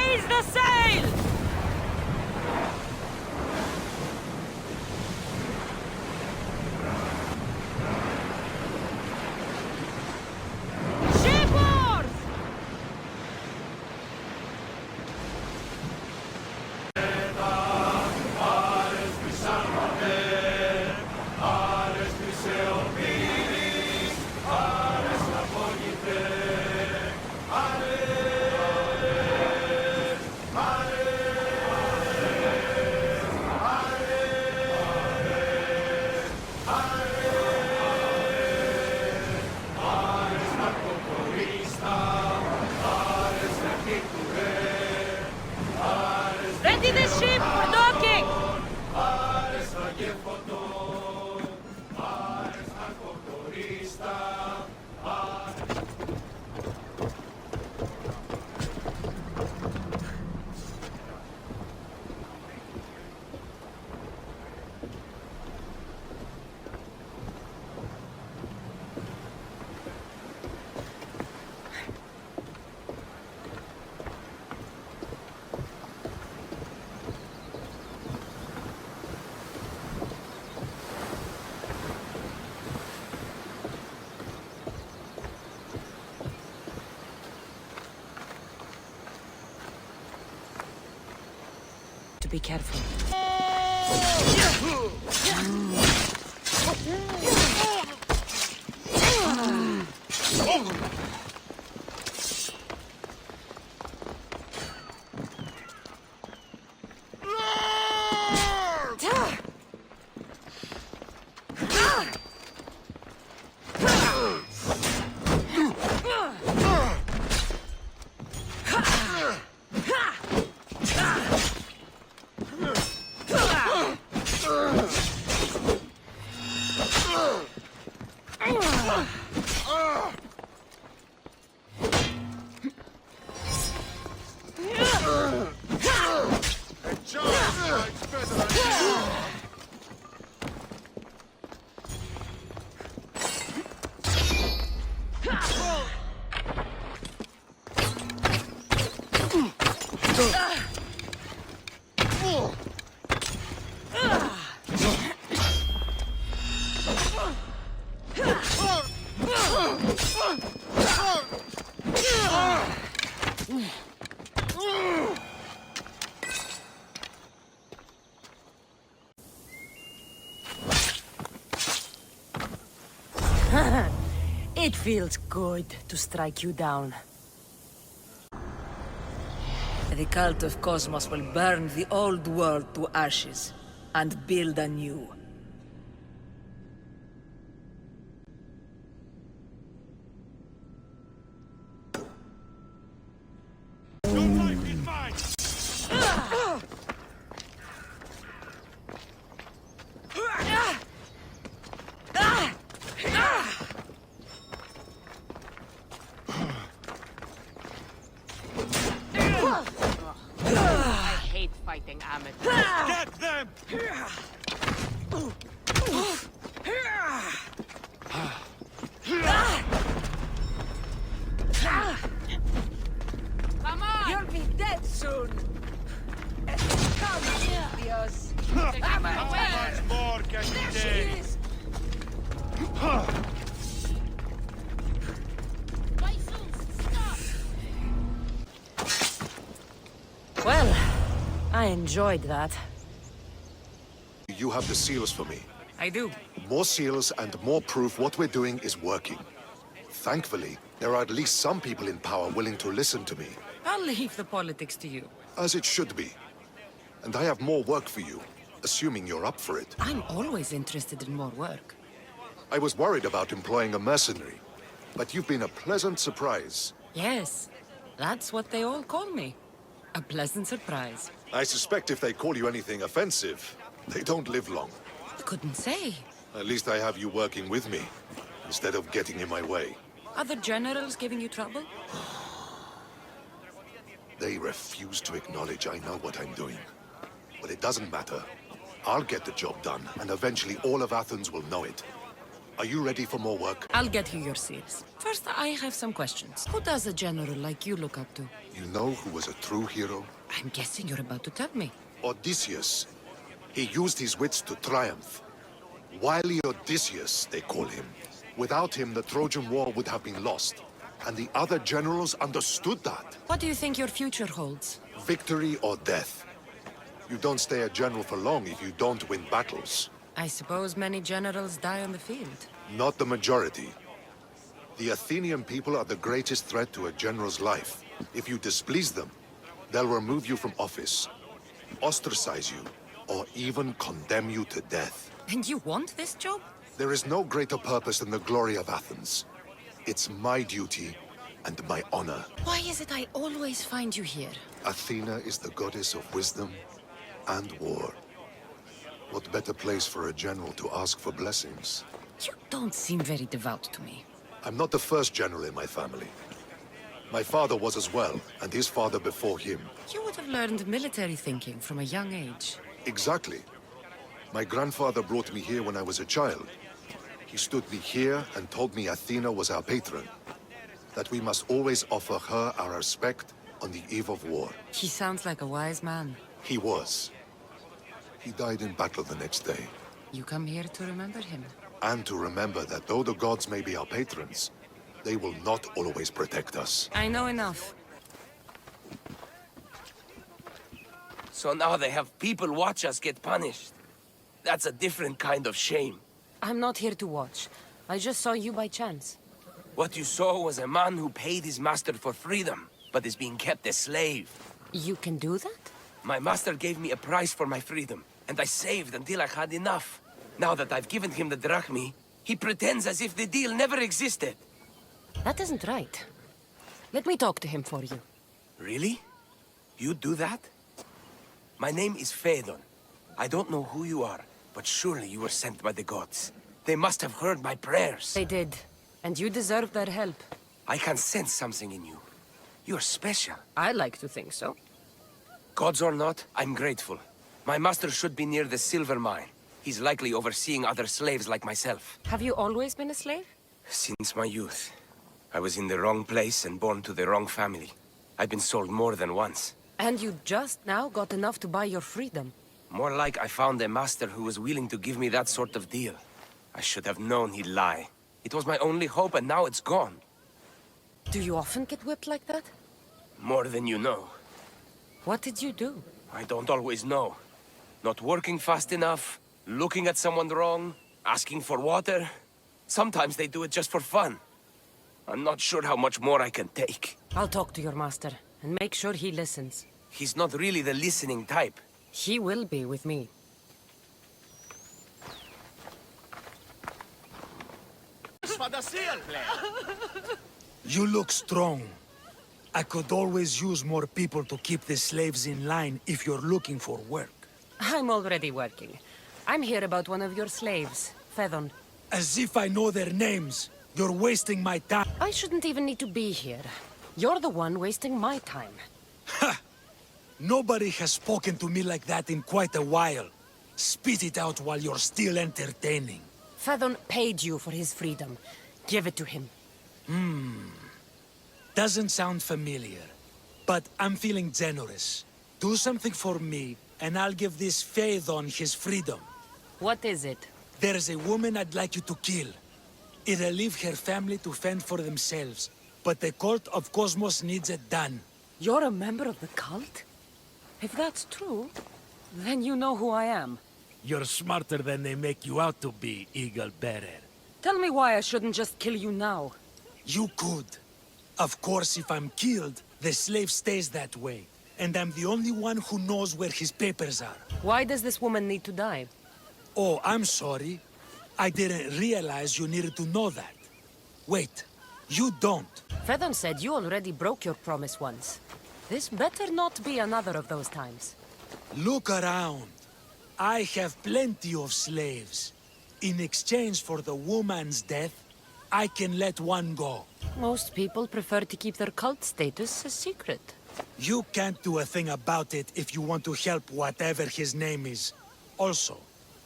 Raise the sail! Shipboard! Ready the ship for docking! To be careful. It feels good to strike you down. The cult of Cosmos will burn the old world to ashes and build anew. Your life is mine! I hate fighting amateurs. Get them! Come on! You'll be dead soon. Come here, Dios. How much more can you There she take? is. Well, I enjoyed that. You have the seals for me. I do. More seals and more proof what we're doing is working. Thankfully, there are at least some people in power willing to listen to me, I'll leave the politics to you. as it should be. And I have more work for you, assuming you're up for it. I'm always interested in more work. I was worried about employing a mercenary, but you've been a pleasant surprise. Yes, that's what they all call me. A pleasant surprise. I suspect if they call you anything offensive, they don't live long. Couldn't say. At least I have you working with me, instead of getting in my way. Other generals giving you trouble? They refuse to acknowledge I know what I'm doing. But it doesn't matter. I'll get the job done, and eventually all of Athens will know it. Are you ready for more work? I'll get you your seals. First, I have some questions. Who does a general like you look up to? You know who was a true hero? I'm guessing you're about to tell me. Odysseus. He used his wits to triumph. Wily Odysseus, they call him. Without him, the Trojan War would have been lost. And the other generals understood that. What do you think your future holds? Victory or death. You don't stay a general for long if you don't win battles. I suppose many generals die on the field. Not the majority. The Athenian people are the greatest threat to a general's life. If you displease them, they'll remove you from office, ostracize you, or even condemn you to death. And you want this job? There is no greater purpose than the glory of Athens. It's my duty and my honor. Why is it I always find you here? Athena is the goddess of wisdom and war. What better place for a general to ask for blessings? You don't seem very devout to me. I'm not the first general in my family. My father was as well, and his father before him. You would have learned military thinking from a young age. Exactly. My grandfather brought me here when I was a child. He stood me here and told me Athena was our patron. That we must always offer her our respect on the eve of war. He sounds like a wise man. He was. He died in battle the next day. You come here to remember him. And to remember that though the gods may be our patrons, they will not always protect us. I know enough. So now they have people watch us get punished. That's a different kind of shame. I'm not here to watch. I just saw you by chance. What you saw was a man who paid his master for freedom, but is being kept a slave. You can do that? My master gave me a price for my freedom, and I saved until I had enough. Now that I've given him the drachmi, he pretends as if the deal never existed. That isn't right. Let me talk to him for you. Really? You do that? My name is Phaedon. I don't know who you are, but surely you were sent by the gods. They must have heard my prayers. They did. And you deserve their help. I can sense something in you. You're special. I like to think so. Gods or not, I'm grateful. My master should be near the silver mine. He's likely overseeing other slaves like myself. Have you always been a slave? Since my youth. I was in the wrong place and born to the wrong family. I've been sold more than once. And you just now got enough to buy your freedom. More like I found a master who was willing to give me that sort of deal. I should have known he'd lie. It was my only hope, and now it's gone. Do you often get whipped like that? More than you know. What did you do? I don't always know. Not working fast enough, looking at someone wrong, asking for water. Sometimes they do it just for fun. I'm not sure how much more I can take. I'll talk to your master and make sure he listens. He's not really the listening type. He will be with me. You look strong. I could always use more people to keep the slaves in line if you're looking for work. I'm already working. I'm here about one of your slaves, Phaedon. As if I know their names. You're wasting my time. I shouldn't even need to be here. You're the one wasting my time. Nobody has spoken to me like that in quite a while. Spit it out while you're still entertaining. Phaedon paid you for his freedom. Give it to him. Doesn't sound familiar. But I'm feeling generous. Do something for me, and I'll give this Phaedon his freedom. What is it? There's a woman I'd like you to kill. It'll leave her family to fend for themselves. But the cult of Cosmos needs it done. You're a member of the cult? If that's true, then you know who I am. You're smarter than they make you out to be, Eagle Bearer. Tell me why I shouldn't just kill you now. You could. Of course, if I'm killed, the slave stays that way. And I'm the only one who knows where his papers are. Why does this woman need to die? Oh, I'm sorry. I didn't realize you needed to know that. Wait, you don't. Phaedon said you already broke your promise once. This better not be another of those times. Look around. I have plenty of slaves. In exchange for the woman's death, I can let one go. Most people prefer to keep their cult status a secret. You can't do a thing about it if you want to help whatever his name is. Also,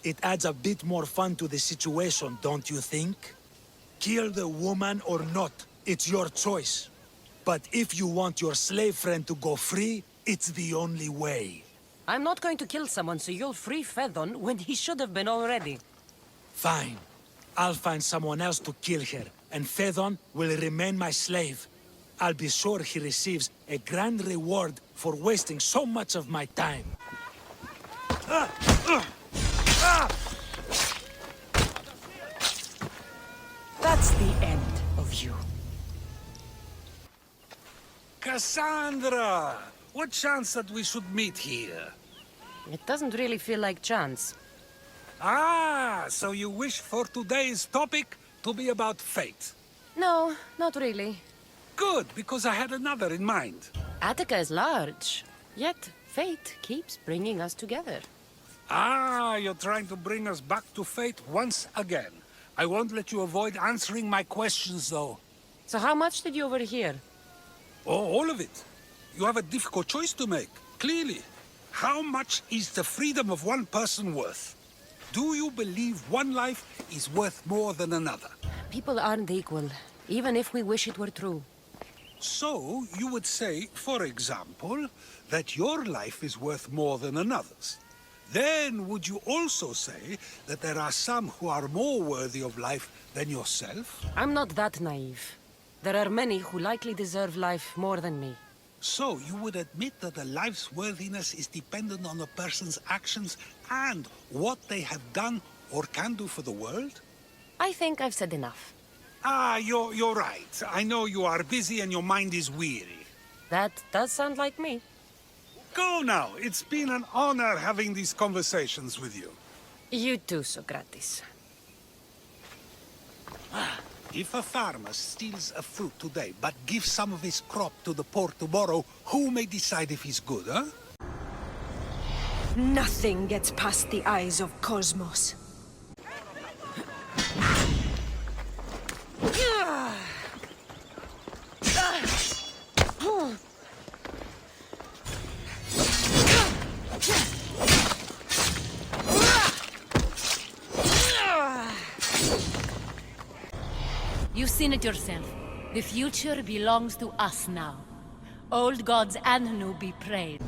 It adds a bit more fun to the situation, don't you think? Kill the woman or not, it's your choice. But if you want your slave friend to go free, it's the only way. I'm not going to kill someone so you'll free Fedon when he should have been already. Fine. I'll find someone else to kill her, and Fedon will remain my slave. I'll be sure he receives a grand reward for wasting so much of my time. That's the end of you. Cassandra! What chance that we should meet here? It doesn't really feel like chance. Ah, so you wish for today's topic to be about fate. No, not really. Good, because I had another in mind. Attica is large, yet fate keeps bringing us together. Ah, you're trying to bring us back to fate once again. I won't let you avoid answering my questions, though. So how much did you overhear? Oh, all of it. You have a difficult choice to make, clearly. How much is the freedom of one person worth? Do you believe one life is worth more than another? People aren't equal, even if we wish it were true. So, you would say, for example, that your life is worth more than another's. Then, would you also say that there are some who are more worthy of life than yourself? I'm not that naive. There are many who likely deserve life more than me. So, you would admit that a life's worthiness is dependent on a person's actions and what they have done or can do for the world? I think I've said enough. Ah, you're right. I know you are busy and your mind is weary. That does sound like me. Go now. It's been an honor having these conversations with you. You too, Socrates. If a farmer steals a fruit today, but gives some of his crop to the poor tomorrow, who may decide if he's good, huh? Nothing gets past the eyes of Cosmos. You've seen it yourself. The future belongs to us now. Old gods and new be praised.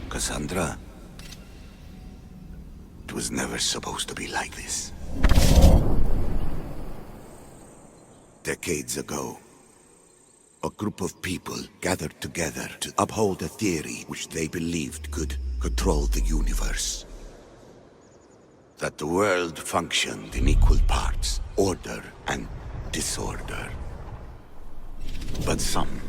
Cassandra, it was never supposed to be like this. Decades ago, a group of people gathered together to uphold a theory which they believed could control the universe. That the world functioned in equal parts, order and disorder. But some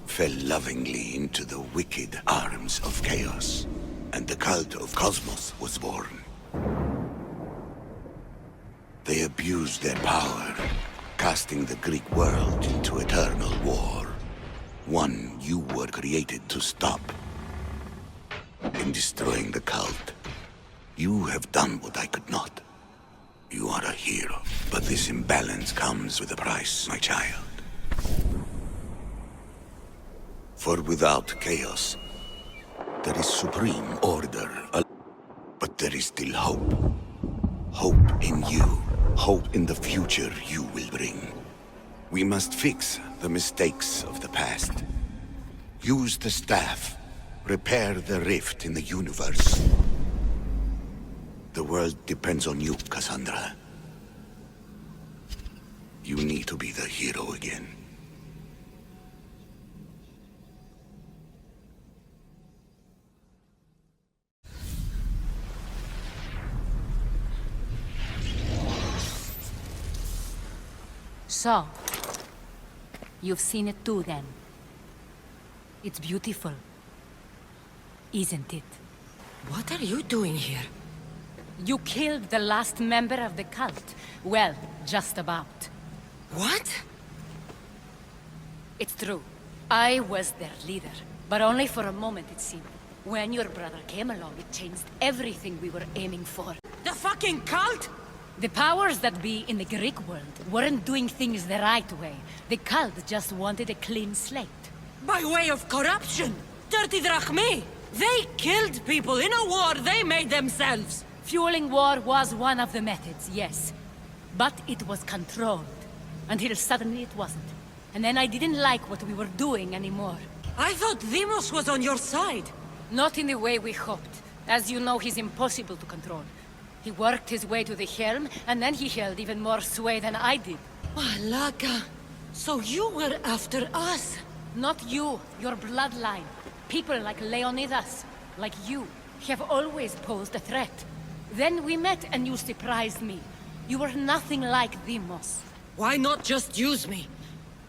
fell lovingly into the wicked arms of chaos, and the cult of Cosmos was born. They abused their power, casting the Greek world into eternal war. One you were created to stop. In destroying the cult, you have done what I could not. You are a hero, but this imbalance comes with a price, my child. For without chaos, there is supreme order. But there is still hope. Hope in you. Hope in the future you will bring. We must fix the mistakes of the past. Use the staff. Repair the rift in the universe. The world depends on you, Cassandra. You need to be the hero again. So, you've seen it too then. It's beautiful, isn't it? What are you doing here? You killed the last member of the cult. Well, just about. What? It's true. I was their leader. But only for a moment, it seemed. When your brother came along, it changed everything we were aiming for. The fucking cult? The powers that be in the Greek world weren't doing things the right way. The cult just wanted a clean slate. By way of corruption! Dirty drachmi! They killed people in a war they made themselves! Fueling war was one of the methods, yes. But it was controlled. Until suddenly it wasn't. And then I didn't like what we were doing anymore. I thought Demos was on your side. Not in the way we hoped. As you know, he's impossible to control. He worked his way to the helm, and then he held even more sway than I did. Malaka. So you were after us? Not you, your bloodline. People like Leonidas, like you, have always posed a threat. Then we met and you surprised me. You were nothing like Demos. Why not just use me?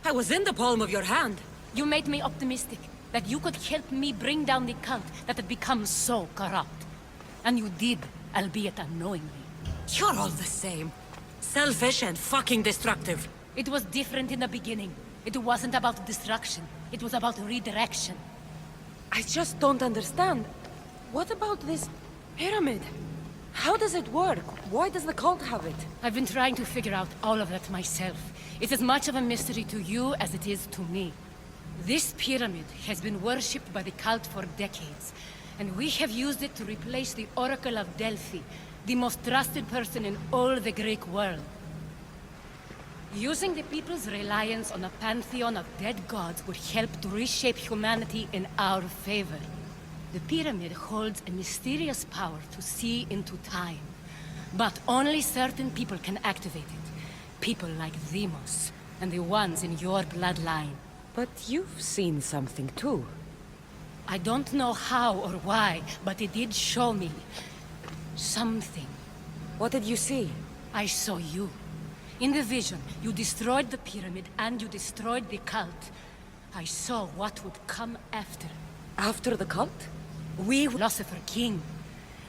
I was in the palm of your hand. You made me optimistic that you could help me bring down the cult that had become so corrupt. And you did, albeit unknowingly. You're all the same. Selfish and fucking destructive. It was different in the beginning. It wasn't about destruction. It was about redirection. I just don't understand. What about this pyramid? How does it work? Why does the cult have it? I've been trying to figure out all of that myself. It's as much of a mystery to you as it is to me. This pyramid has been worshipped by the cult for decades, and we have used it to replace the Oracle of Delphi, the most trusted person in all the Greek world. Using the people's reliance on a pantheon of dead gods would help to reshape humanity in our favor. The pyramid holds a mysterious power to see into time, but only certain people can activate it. People like Demos, and the ones in your bloodline. But you've seen something too. I don't know how or why, but it did show me something. What did you see? I saw you. In the vision, you destroyed the pyramid and you destroyed the cult. I saw what would come after. After the cult? We philosopher king.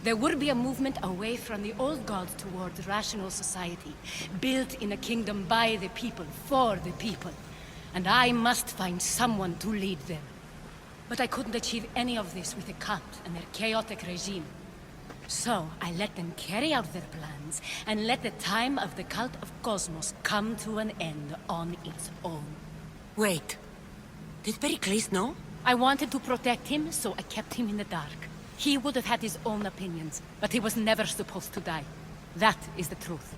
There would be a movement away from the old gods towards rational society, built in a kingdom by the people, for the people. And I must find someone to lead them. But I couldn't achieve any of this with the cult and their chaotic regime. So I let them carry out their plans, and let the time of the cult of Cosmos come to an end on its own. Wait. Did Pericles know? I wanted to protect him, so I kept him in the dark. He would have had his own opinions, but he was never supposed to die. That is the truth.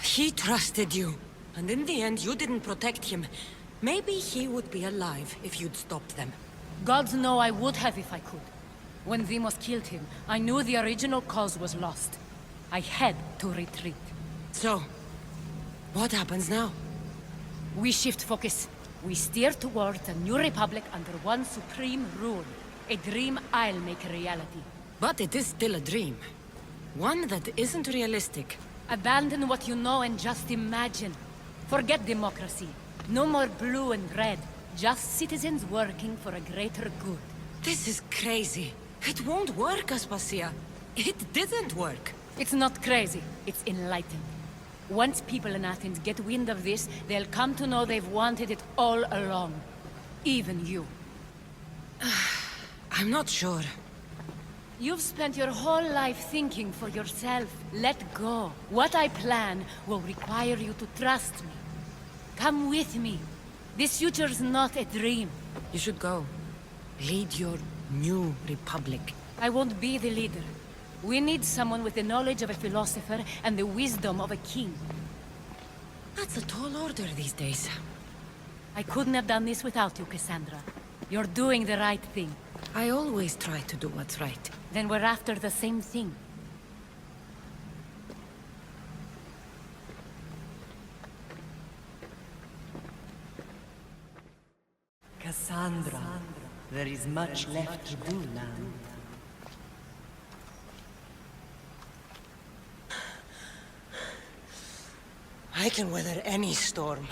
He trusted you, and in the end you didn't protect him. Maybe he would be alive if you'd stopped them. Gods know I would have if I could. When Demos killed him, I knew the original cause was lost. I had to retreat. So, what happens now? We shift focus. We steer towards a new republic under one supreme rule. A dream I'll make a reality. But it is still a dream. One that isn't realistic. Abandon what you know and just imagine. Forget democracy. No more blue and red. Just citizens working for a greater good. This is crazy. It won't work, Aspasia. It didn't work. It's not crazy. It's enlightened. Once people in Athens get wind of this, they'll come to know they've wanted it all along. Even you. I'm not sure. You've spent your whole life thinking for yourself. Let go. What I plan will require you to trust me. Come with me. This future's not a dream. You should go. Lead your new republic. I won't be the leader. We need someone with the knowledge of a philosopher and the wisdom of a king. That's a tall order these days. I couldn't have done this without you, Cassandra. You're doing the right thing. I always try to do what's right. Then we're after the same thing. Cassandra, there is much left to do now. I can weather any storm.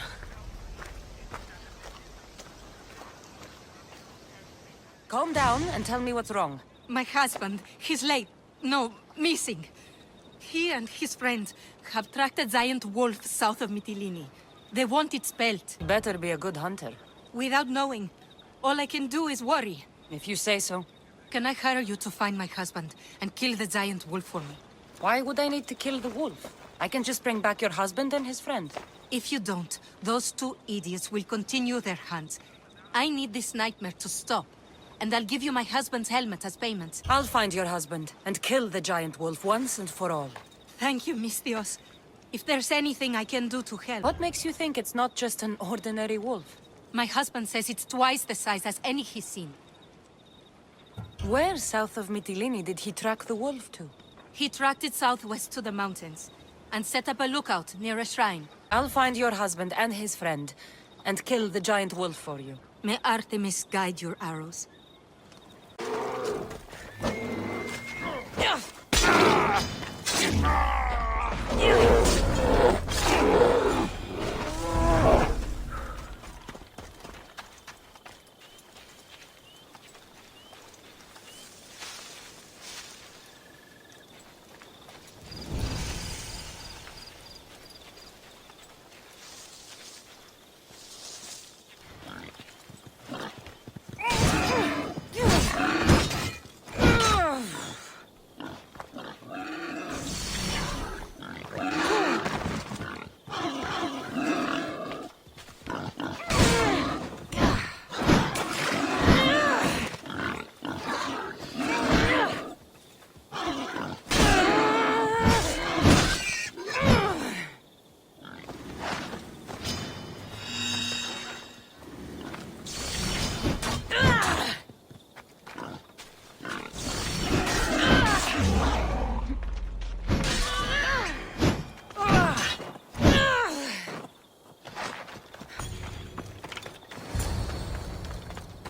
Calm down and tell me what's wrong. My husband, he's late. No, missing. He and his friends have tracked a giant wolf south of Mytilene. They want its pelt. Better be a good hunter. Without knowing, all I can do is worry. If you say so. Can I hire you to find my husband and kill the giant wolf for me? Why would I need to kill the wolf? I can just bring back your husband and his friend. If you don't, those two idiots will continue their hunt. I need this nightmare to stop, and I'll give you my husband's helmet as payment. I'll find your husband and kill the giant wolf once and for all. Thank you, Misthios. If there's anything I can do to help... What makes you think it's not just an ordinary wolf? My husband says it's twice the size as any he's seen. Where south of Mytilene did he track the wolf to? He tracked it southwest to the mountains, and set up a lookout near a shrine. I'll find your husband and his friend, and kill the giant wolf for you. May Artemis guide your arrows.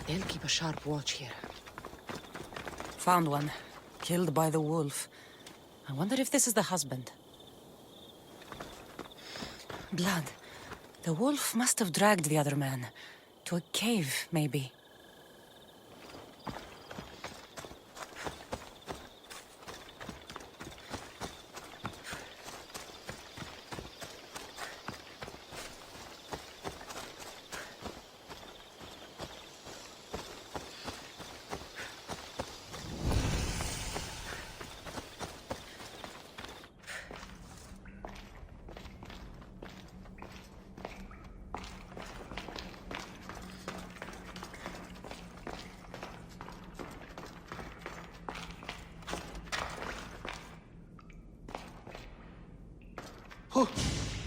They'll keep a sharp watch here. Found one. Killed by the wolf. I wonder if this is the husband. Blood. The wolf must have dragged the other man. To a cave, maybe.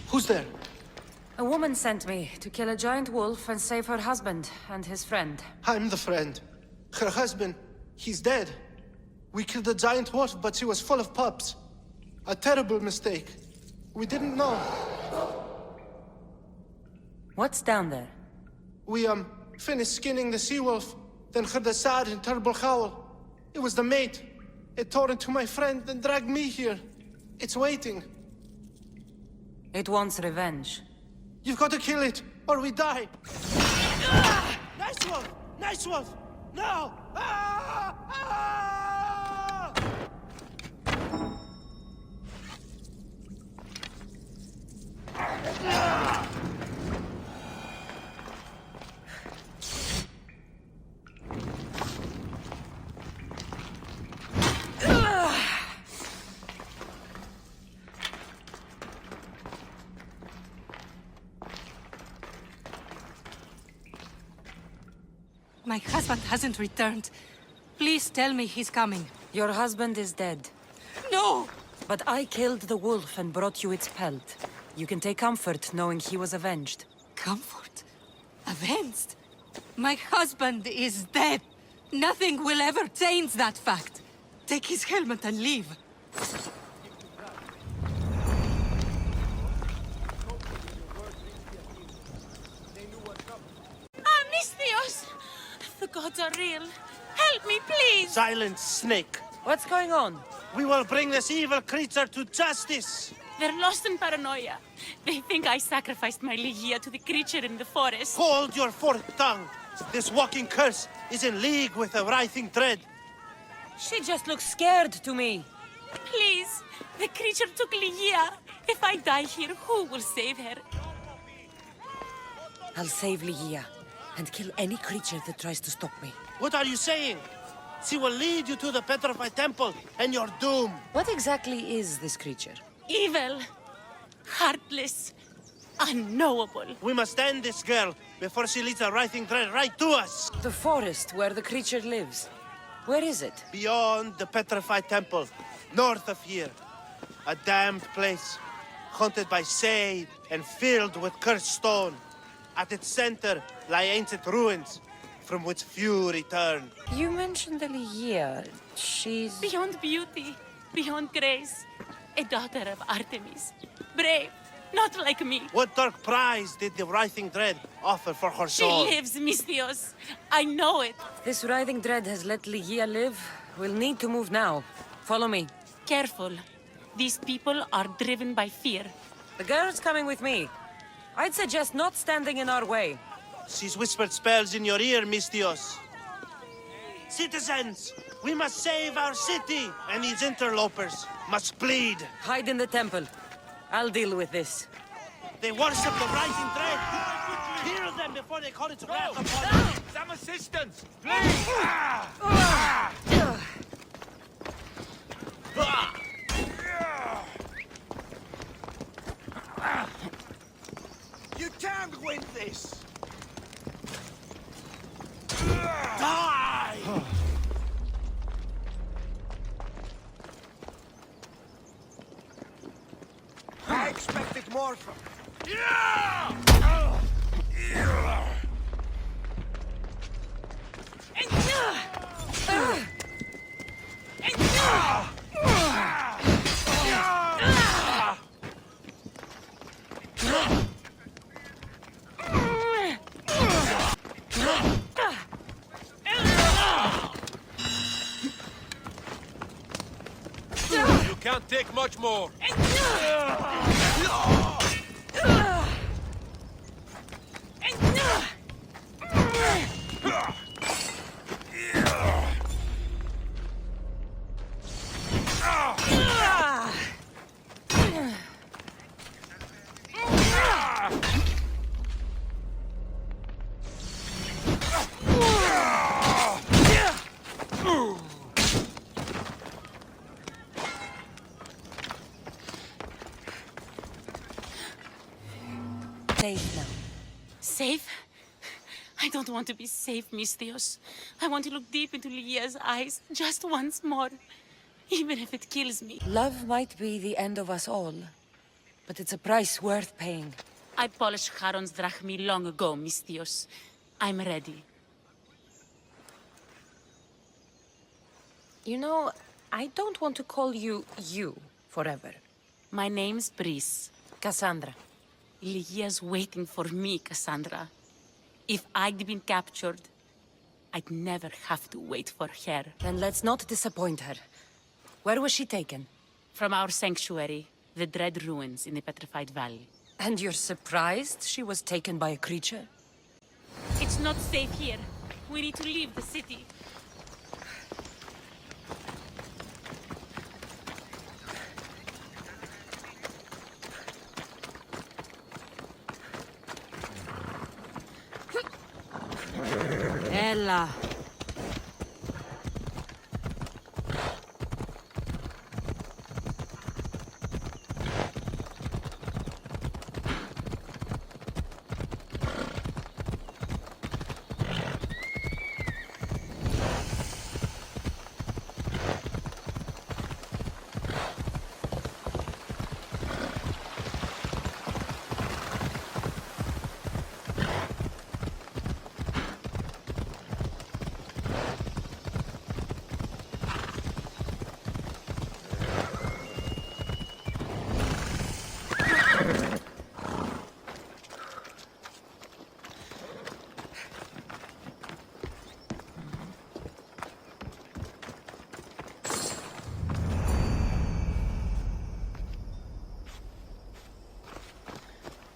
Who's there? A woman sent me to kill a giant wolf and save her husband and his friend. I'm the friend. Her husband, he's dead. We killed a giant wolf, but she was full of pups. A terrible mistake. We didn't know. What's down there? We, finished skinning the sea-wolf, then heard a sad and terrible howl. It was the mate. It tore into my friend and dragged me here. It's waiting. It wants revenge. You've got to kill it, or we die! Nice wolf! Nice wolf! No! Ah! Ah! My husband hasn't returned. Please tell me he's coming. Your husband is dead. No! But I killed the wolf and brought you its pelt. You can take comfort knowing he was avenged. Comfort? Avenged? My husband is dead. Nothing will ever change that fact. Take his helmet and leave. Misthios! The gods are real. Help me, please! Silence, snake. What's going on? We will bring this evil creature to justice. They're lost in paranoia. They think I sacrificed my Ligia to the creature in the forest. Hold your forked tongue. This walking curse is in league with the writhing dread. She just looks scared to me. Please, the creature took Ligia. If I die here, who will save her? I'll save Ligia and kill any creature that tries to stop me. What are you saying? She will lead you to the Petrified Temple, and you're doomed. What exactly is this creature? Evil, heartless, unknowable. We must end this girl before she leads the writhing dread right to us. The forest where the creature lives. Where is it? Beyond the Petrified Temple, north of here. A damned place, haunted by shade and filled with cursed stone. At its center lie ancient ruins, from which few return. You mentioned Ligia. She's... Beyond beauty, beyond grace. A daughter of Artemis. Brave, not like me. What dark prize did the writhing dread offer for her She soul? lives, Misthios. I know it. This writhing dread has let Ligia live. We'll need to move now. Follow me. Careful. These people are driven by fear. The girl's coming with me. I'd suggest not standing in our way. She's whispered spells in your ear, Misthios. Citizens, we must save our city, and these interlopers must bleed. Hide in the temple. I'll deal with this. They worship the rising dread. Kill them before they call its wrath upon us. Some assistance, please! You can't win this! Die! I expected more from you. You can't take much more. Safe now. Safe? I don't want to be safe, Misthios. I want to look deep into Ligia's eyes just once more. Even if it kills me. Love might be the end of us all, but it's a price worth paying. I polished Charon's drachmi long ago, Misthios. I'm ready. You know, I don't want to call you forever. My name's Brice. Cassandra. Ligia's waiting for me, Cassandra. If I'd been captured, I'd never have to wait for her. Then let's not disappoint her. Where was she taken? From our sanctuary, the Dread Ruins in the Petrified Valley. And you're surprised she was taken by a creature? It's not safe here. We need to leave the city. Ella.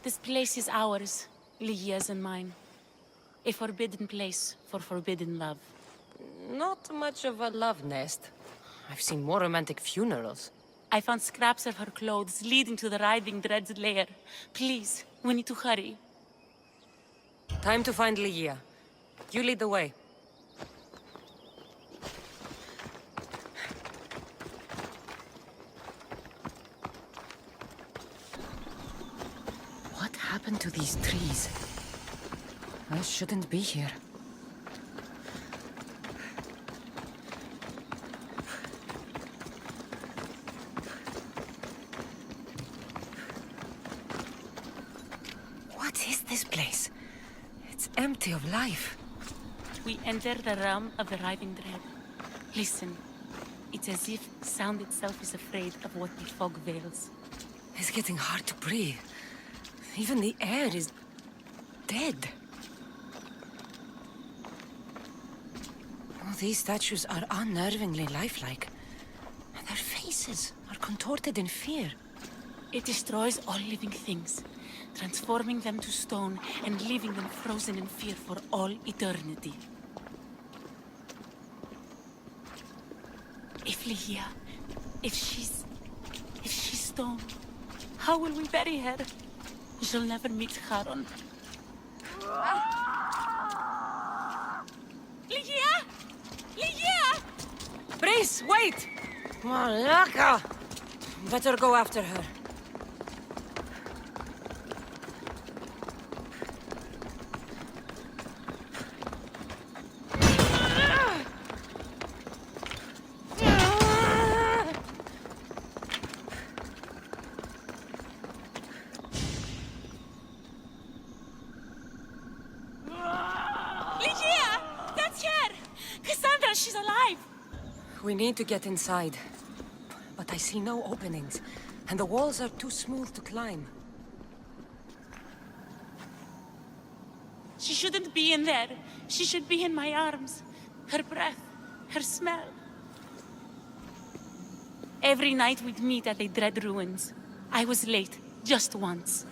This place is ours, Ligia's and mine. A forbidden place for forbidden love. Not much of a love nest. I've seen more romantic funerals. I found scraps of her clothes leading to the Writhing Dread's lair. Please, we need to hurry. Time to find Ligia. You lead the way. happened to these trees? I shouldn't be here. What is this place? It's empty of life. We enter the realm of the Writhing Dread. Listen. It's as if sound itself is afraid of what the fog veils. It's getting hard to breathe. Even the air is dead. Oh, these statues are unnervingly lifelike. Their faces are contorted in fear. It destroys all living things, transforming them to stone and leaving them frozen in fear for all eternity. If Ligia, if she's stone, how will we bury her? She'll never meet Charon. Ligia! Ligia! Brice, wait! Malaka! Better go after her. Ligia! That's her! Cassandra, she's alive! We need to get inside. But I see no openings, and the walls are too smooth to climb. She shouldn't be in there. She should be in my arms. Her breath, her smell. Every night we'd meet at the Dread Ruins. I was late, just once.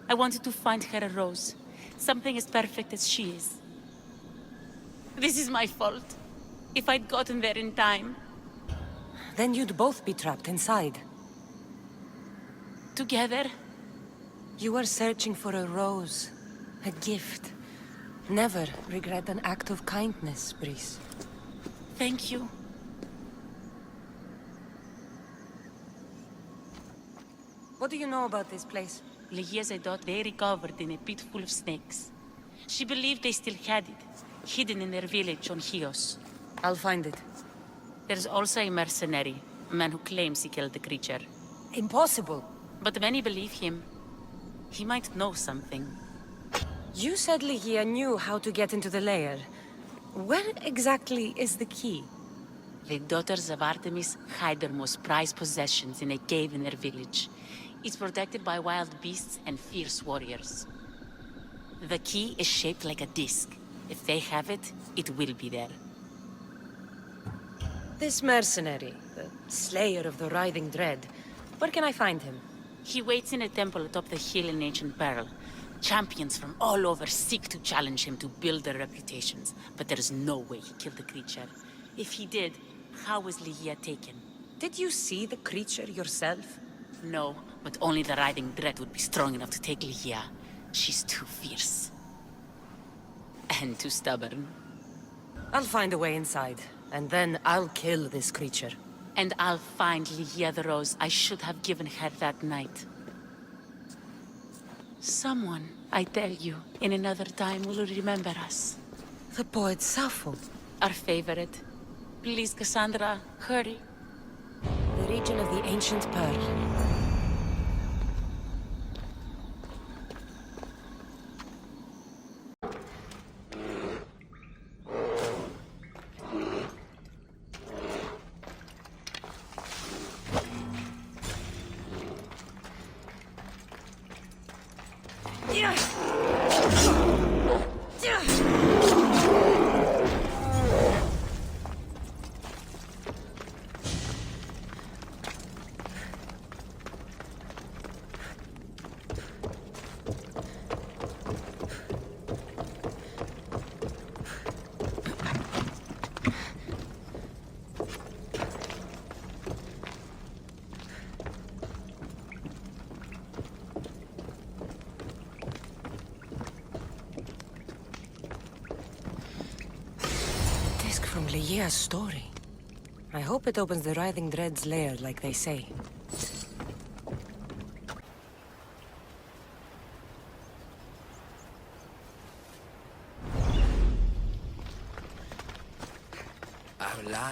I wanted to find her a rose. Something as perfect as she is. This is my fault. If I'd gotten there in time. Then you'd both be trapped inside. Together? You were searching for a rose. A gift. Never regret an act of kindness, Brice. Thank you. What do you know about this place? Ligia thought they recovered in a pit full of snakes. She believed they still had it, hidden in their village on Chios. I'll find it. There's also a mercenary, a man who claims he killed the creature. Impossible. But many believe him. He might know something. You said Ligia knew how to get into the lair. Where exactly is the key? The daughters of Artemis hide their most prized possessions in a cave in their village. It's protected by wild beasts and fierce warriors. The key is shaped like a disc. If they have it, it will be there. This mercenary, the slayer of the Writhing Dread, where can I find him? He waits in a temple atop the hill in Ancient Peril. Champions from all over seek to challenge him to build their reputations, but there is no way he killed the creature. If he did, how was Ligia taken? Did you see the creature yourself? No, but only the Writhing Dread would be strong enough to take Ligia. She's too fierce. And too stubborn. I'll find a way inside, and then I'll kill this creature. And I'll find Ligia the rose I should have given her that night. Someone, I tell you, in another time will remember us. The poet Sappho. Our favorite. Please, Cassandra, hurry. The region of the Ancient Pearl. From Ligia's story. I hope it opens the Writhing Dread's lair like they say.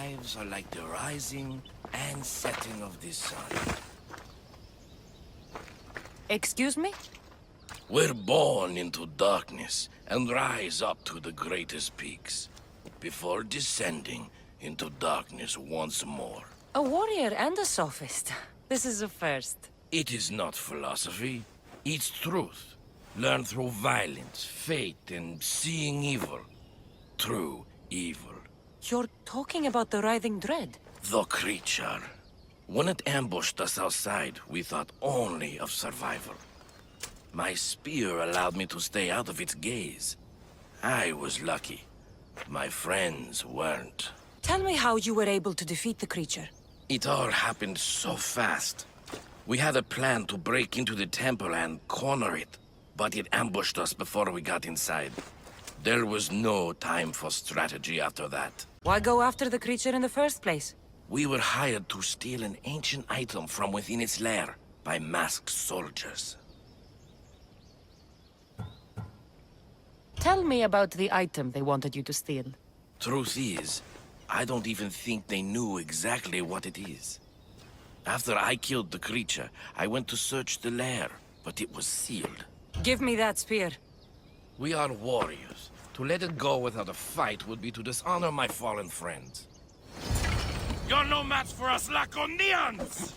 lives are like the rising and setting of the sun. Excuse me? We're born into darkness and rise up to the greatest peaks, before descending into darkness once more. A warrior and a sophist. This is a first. It is not philosophy, it's truth. Learned through violence, fate, and seeing evil. True evil. You're talking about the writhing dread? The creature. When it ambushed us outside, we thought only of survival. My spear allowed me to stay out of its gaze. I was lucky. My friends weren't. Tell me how you were able to defeat the creature. It all happened so fast. We had a plan to break into the temple and corner it, but it ambushed us before we got inside. There was no time for strategy after that. Why go after the creature in the first place? We were hired to steal an ancient item from within its lair by masked soldiers. Tell me about the item they wanted you to steal. Truth is, I don't even think they knew exactly what it is. After I killed the creature, I went to search the lair, but it was sealed. Give me that spear. We are warriors. To let it go without a fight would be to dishonor my fallen friends. You're no match for us Laconians!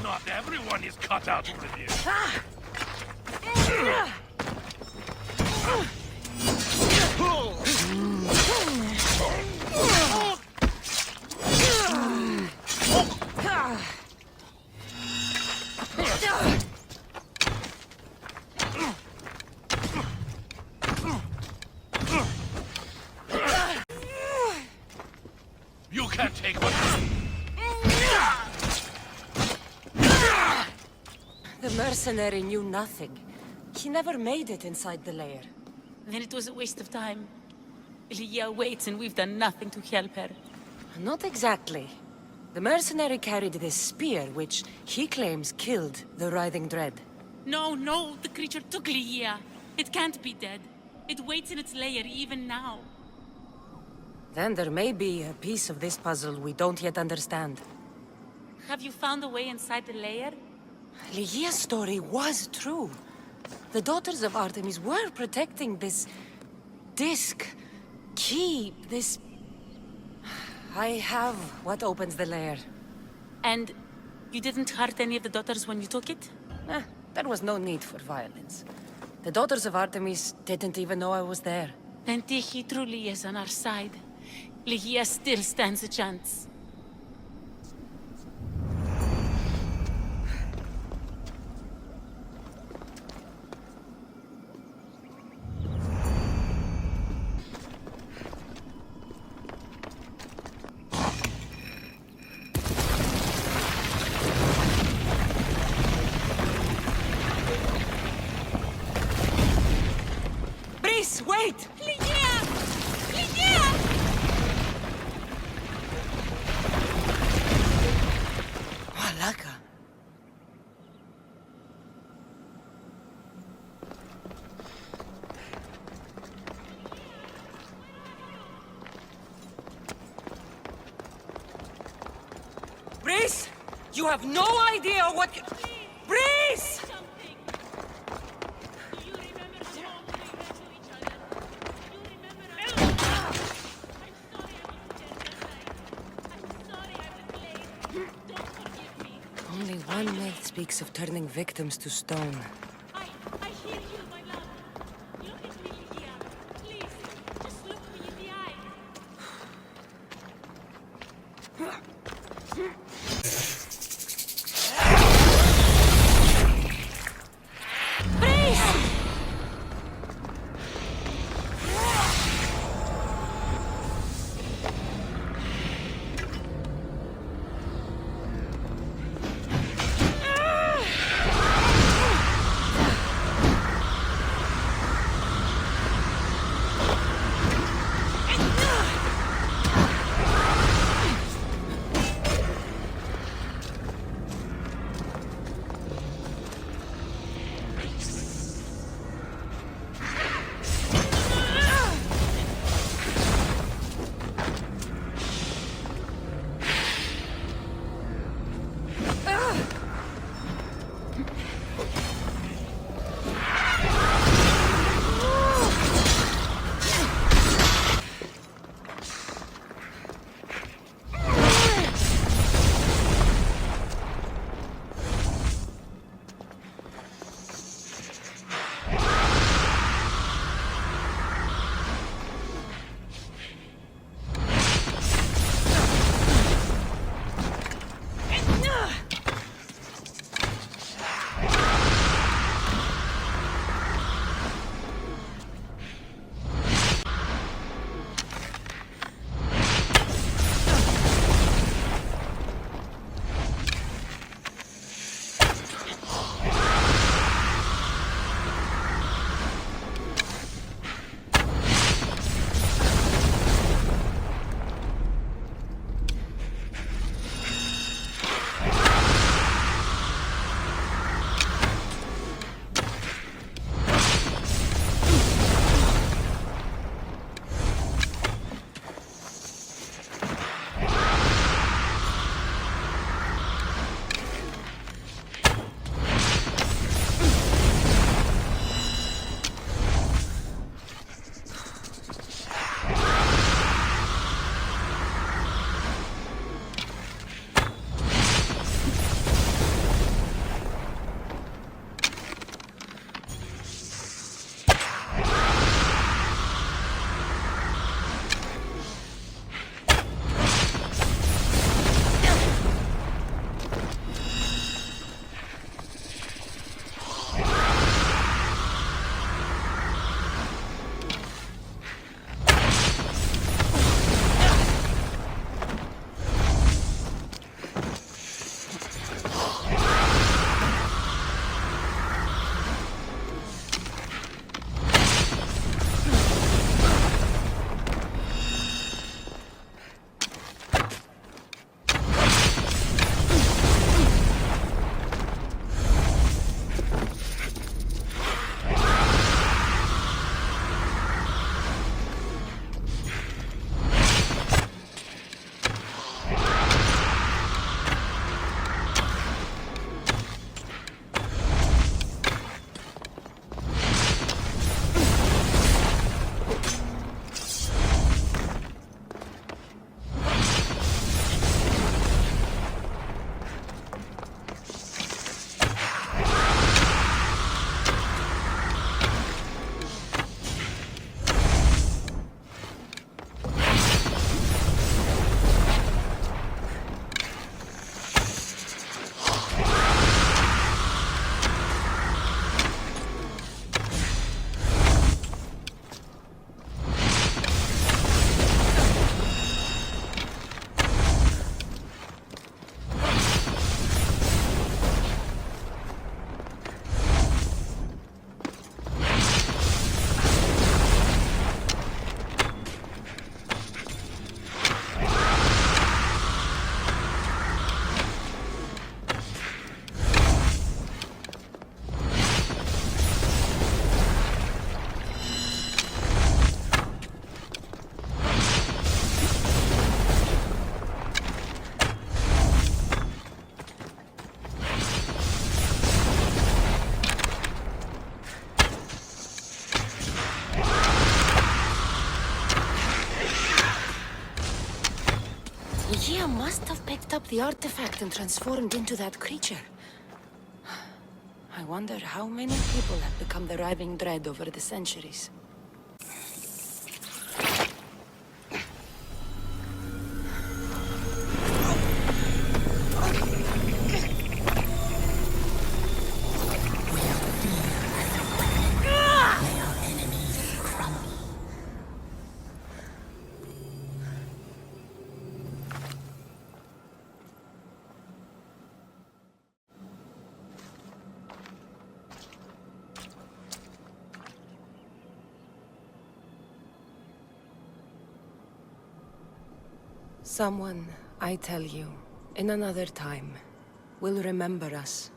Not everyone is cut out for this. You can't take what... The mercenary knew nothing. He never made it inside the lair. Then it was a waste of time. Lygia waits and we've done nothing to help her. Not exactly. The mercenary carried this spear, which he claims killed the writhing dread. No, the creature took Lygia. It can't be dead. It waits in its lair even now. Then there may be a piece of this puzzle we don't yet understand. Have you found a way inside the lair? Lygia's story was true. The Daughters of Artemis were protecting this... disc... key, this... I have what opens the lair. And you didn't hurt any of the daughters when you took it? There was no need for violence. The Daughters of Artemis didn't even know I was there. Then Tyche truly is on our side. Lygia still stands a chance. Wait! Lygia! Lygia! Malaka. Breeze! You have no idea what... Breeze! Only one myth speaks of turning victims to stone. I hear you, my love. Look at me, Lygia. Please, just look me in the eye. up the artifact and transformed into that creature. I wonder how many people have become the Raving Dread over the centuries. Someone, I tell you, in another time, will remember us